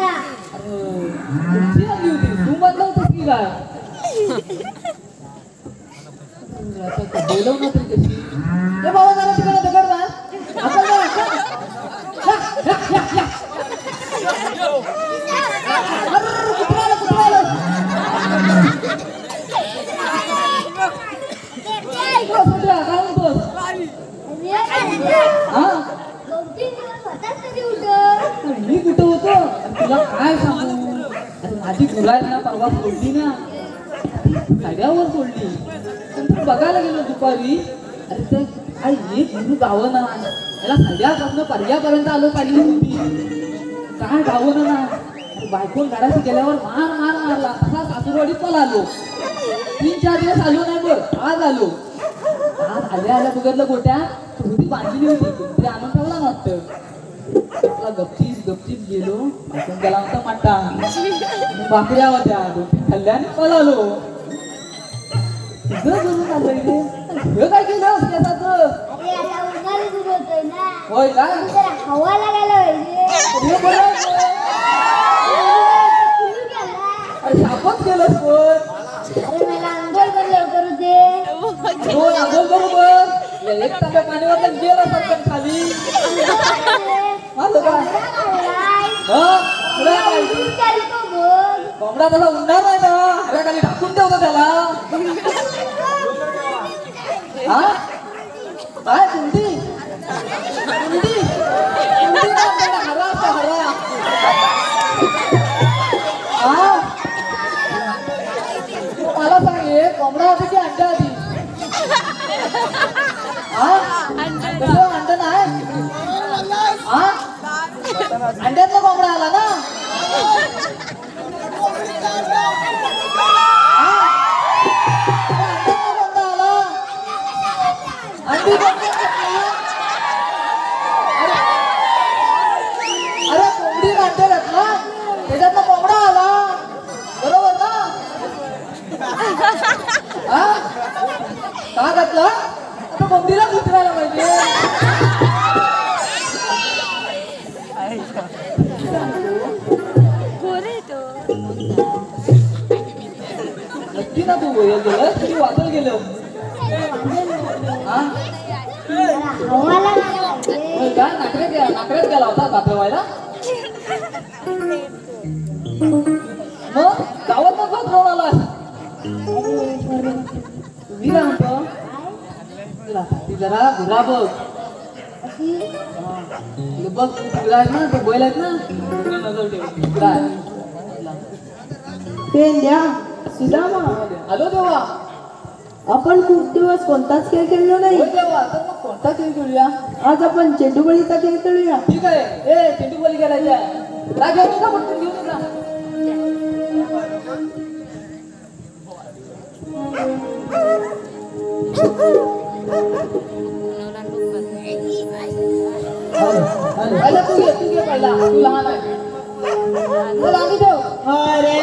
ना. कुठची आली होती तू म्हणलं होतं की काय बोलव ना तरी कशी ए बाबा जरा तिकडे दगड ना आपण मी कुठं होतो तुला काय सांगू माझी गुराय ना परवा सोडली ना साड्यावर सोडली नंतर बघायला गेलो दुपारी अरे तर काय एक गुरु गावं ना याला साड्यापासून पर्यापर्यंत आलो काढली होती काय गावं ना बायकोन गाडाशी गेल्यावर मार मार मारला तसा सासूरवाडीत पण आलो 3-4 दिवस आलो नाही बघ आज आलो आज आल्या आल्या बघितलं गोट्या होती बांधलेली होती कुठे आणून ठेवला नसतं आपला गपचीप गेलो आपण गेला होता माटा भाकऱ्या होत्या 2-3 खाल्ल्याने पळालो तुझं जरूर आलंय रे हे काय केलं केसाचं होय काय हवा लागायला अरे सापच केलंस पण अरे मला अंघोळ पण लवकर होते दोन अंघोळ बरोबर एक तांब्या पाणीवर गेलं पटकन खाली कोंबडा तसा उडणार नाही ना हऱ्या खाली ढाकून ठेवतो त्याला हा काय कुंडी हरा असतो हरा हा मला सांग हे कोंबडा होती की अंडा होती हा अंड नाही हा अंड्यातला कोंबडा आला ना अरे कोंबडी अंडे घातला त्याच्यातला कोंबडा आला बरोबर ना हा का घातला आता कोंबडीला उतरायला पाहिजे नक्की ना तू गेलं तू वाचल गेलं काय नाकऱ्यात गेला होता बाथरवायला मग गावात मग बाथरवून आला तुम्ही काय म्हणतो ती जरा गुरा बघ बघ तू गुरा आहेत ना ते बैल आहेत ना नजर ठेव पेंड्या सुदामा हॅलो देवा आपण खूप दिवस कोणताच खेळ खेळलो नाही देवा तर मग कोणता खेळ खेळूया आज आपण चेंडूबळीचा खेळ खेळूया ठीक आहे ए चेंडूबळी खेळायचा आहे घेऊन येता पटकन घेऊन येता पहिला तू घे पहिला तू लहान आहे तुला आम्ही देऊ हरे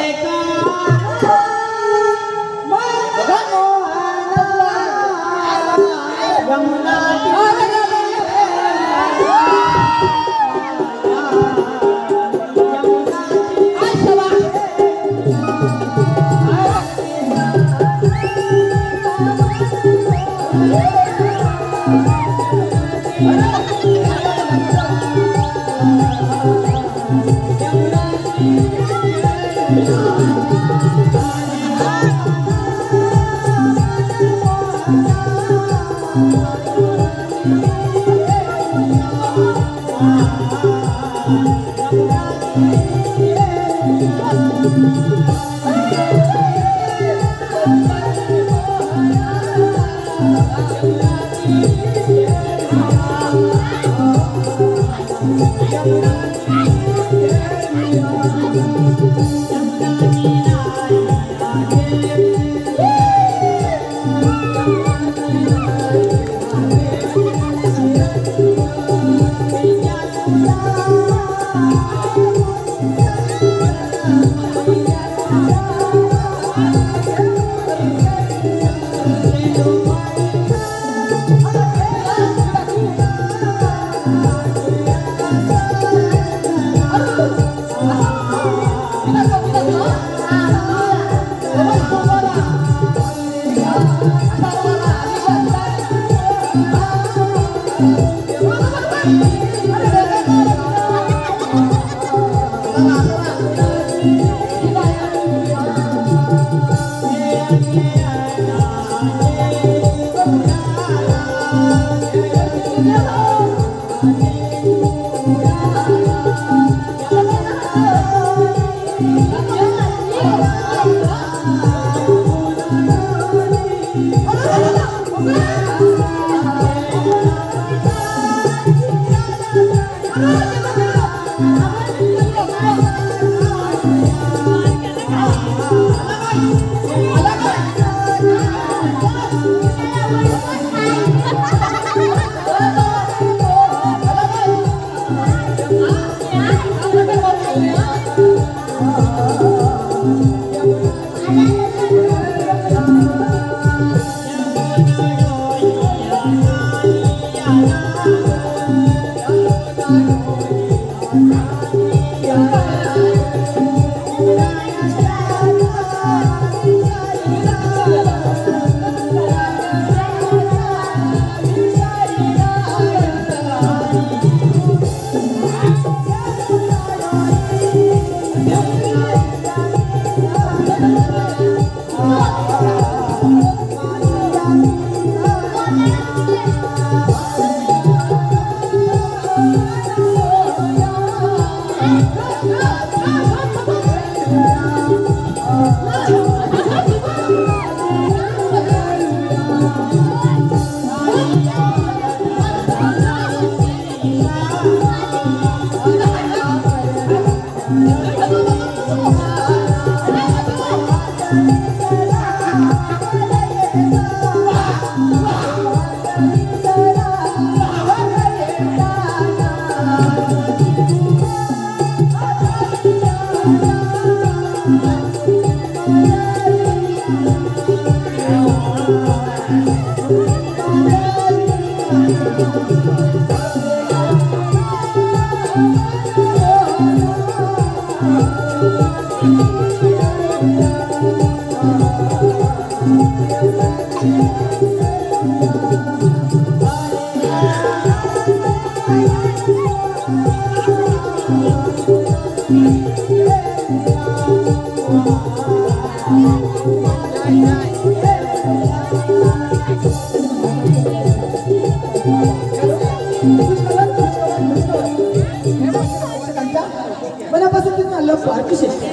मनापासून तिथून आलं पार्थ शेट्टी,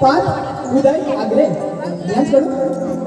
पार्थ उदय आग्रे यांच्याकडून